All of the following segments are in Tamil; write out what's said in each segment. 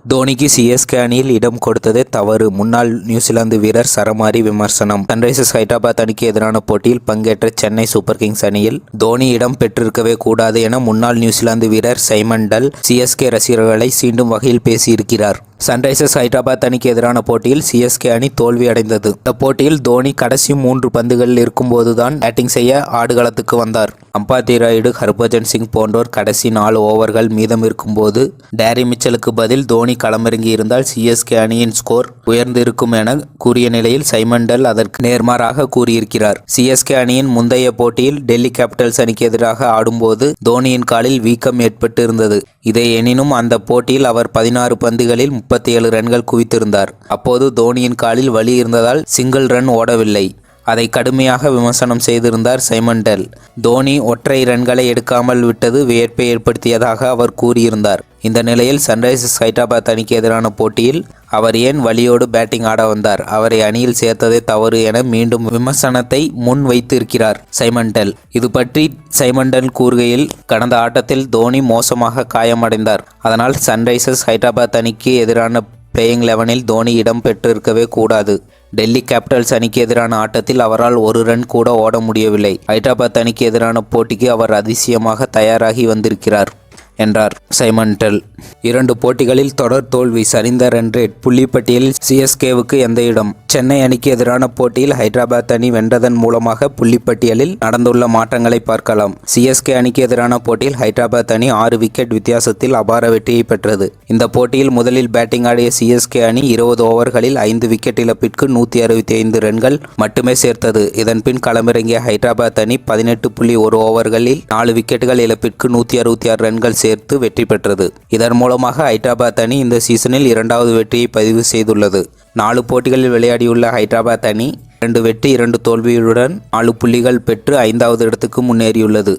தோனிக்கு சிஎஸ்கே அணியில் இடம் கொடுத்ததே தவறு. முன்னாள் நியூசிலாந்து வீரர் சரமாரி விமர்சனம். சன்ரைசர்ஸ் ஹைதராபாத் அணிக்கு எதிரான போட்டியில் பங்கேற்ற சென்னை சூப்பர் கிங்ஸ் அணியில் தோனி இடம் பெற்றிருக்கவே கூடாது என முன்னாள் நியூசிலாந்து வீரர் சைமன் டல் சிஎஸ்கே ரசிகர்களை சீண்டும் வகையில் பேசியிருக்கிறார். சன்ரைசர்ஸ் ஹைதராபாத் அணிக்கு எதிரான போட்டியில் சிஎஸ்கே அணி தோல்வி அடைந்தது. இந்த போட்டியில் தோனி கடைசி 3 பந்துகளில் இருக்கும்போதுதான் பேட்டிங் செய்ய ஆடுகளத்துக்கு வந்தார். அம்பாத்தி ராயுடு, ஹர்பஜன் சிங் போன்றோர் கடைசி 4 ஓவர்கள் மீதம் இருக்கும்போது டேரி மிச்சலுக்கு பதில் தோனி களமிறங்கி இருந்தால் சிஎஸ்கே அணியின் ஸ்கோர் உயர்ந்திருக்கும் என கூறிய நிலையில் சைமன் டல் அதற்கு நேர்மாறாக கூறியிருக்கிறார். சிஎஸ்கே அணியின் முந்தைய போட்டியில் டெல்லி கேபிட்டல்ஸ் அணிக்கு எதிராக ஆடும்போது தோனியின் காலில் வீக்கம் ஏற்பட்டு இருந்தது. இதை எனினும் அந்த போட்டியில் அவர் 16 பந்துகளில் 37 ரன்கள் குவித்திருந்தார். அப்போது தோனியின் காலில் வலி இருந்ததால் சிங்கிள் ரன் ஓடவில்லை. அதை கடுமையாக விமர்சனம் செய்திருந்தார் சைமன் டல். தோனி ஒற்றை ரன்களை எடுக்காமல் விட்டது வியப்பை ஏற்படுத்தியதாக அவர் கூறியிருந்தார். இந்த நிலையில் சன்ரைசர்ஸ் ஹைதராபாத் அணிக்கு எதிரான போட்டியில் அவர் ஏன் வலியோடு பேட்டிங் ஆட வந்தார், அவரை அணியில் சேர்த்ததே தவறு என மீண்டும் விமர்சனத்தை முன் வைத்திருக்கிறார் சைமன் டல். இது பற்றி சைமன் டல் கூறுகையில், கடந்த ஆட்டத்தில் தோனி மோசமாக காயமடைந்தார். அதனால் சன்ரைசர்ஸ் ஹைதராபாத் அணிக்கு எதிரான பிளேயிங் 11இல் தோனி இடம் பெற்றிருக்கவே கூடாது. டெல்லி கேபிட்டல்ஸ் அணிக்கு எதிரான ஆட்டத்தில் அவரால் ஒரு ரன் கூட ஓட முடியவில்லை. ஹைதராபாத் அணிக்கு எதிரான போட்டிக்கு அவர் அதிசயமாக தயாராகி வந்திருக்கிறார் என்றார் சைமன் டல். 2 போட்டிகளில் தொடர் தோல்வி, சரிந்த ரன் ரேட், புள்ளிப்பட்டியலில் சிஎஸ்கேவுக்கு எந்த இடம்? சென்னை அணிக்கு எதிரான போட்டியில் ஹைதராபாத் அணி வென்றதன் மூலமாக புள்ளிப்பட்டியலில் நடந்துள்ள மாற்றங்களை பார்க்கலாம். சிஎஸ்கே அணிக்கு எதிரான போட்டியில் ஹைதராபாத் அணி 6 விக்கெட் வித்தியாசத்தில் அபார வெற்றியை பெற்றது. இந்த போட்டியில் முதலில் பேட்டிங் ஆடிய சிஎஸ்கே அணி 20 ஓவர்களில் 5 விக்கெட் இழப்பிற்கு 165 ரன்கள் மட்டுமே சேர்த்தது. இதன்பின் களமிறங்கிய ஹைதராபாத் அணி 18.1 ஓவர்களில் 4 விக்கெட்டுகள் இழப்பிற்கு 166 ரன்கள் சேர்த்து வெற்றி பெற்றது. இதன் மூலமாக ஹைதராபாத் அணி இந்த சீசனில் 2வது வெற்றியை பதிவு செய்துள்ளது. 4 போட்டிகளில் விளையாடியுள்ள ஹைதராபாத் அணி 2 வெற்றி 2 தோல்வியுடன் 4 புள்ளிகள் பெற்று 5வது இடத்துக்கு முன்னேறியுள்ளது.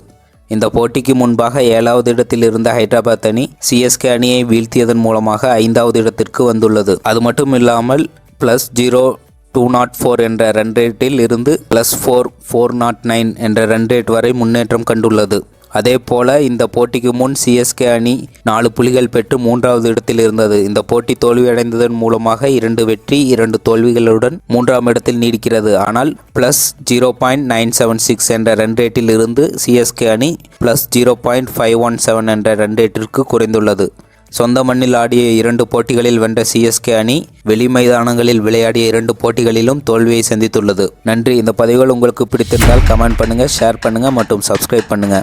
இந்த போட்டிக்கு முன்பாக 7வது இடத்தில் இருந்த ஹைதராபாத் அணி சிஎஸ்கே அணியை வீழ்த்தியதன் மூலமாக 5வது இடத்திற்கு வந்துள்ளது. அது மட்டும் இல்லாமல் +0.204 என்ற ரன் ரேட்டில் இருந்து +4.409 என்ற ரன் ரேட் வரை முன்னேற்றம் கண்டுள்ளது. அதே போல இந்த போட்டிக்கு முன் சிஎஸ்கே அணி 4 புள்ளிகள் பெற்று 3வது இடத்தில் இருந்தது. இந்த போட்டி தோல்வியடைந்ததன் மூலமாக 2 வெற்றி 2 தோல்விகளுடன் 3ஆம் இடத்தில் நீடிக்கிறது. ஆனால் +0.976 என்ற ரன் ரேட்டில் இருந்து சிஎஸ்கே அணி +0.517 என்ற ரன் ரேட்டிற்கு குறைந்துள்ளது. சொந்த மண்ணில் ஆடிய 2 போட்டிகளில் வென்ற சிஎஸ்கே அணி வெளி மைதானங்களில் விளையாடிய 2 போட்டிகளிலும் தோல்வியை சந்தித்துள்ளது. நன்றி. இந்த பதிவுகள் உங்களுக்கு பிடித்திருந்தால் கமெண்ட் பண்ணுங்க, ஷேர் பண்ணுங்க மற்றும் சப்ஸ்கிரைப் பண்ணுங்க.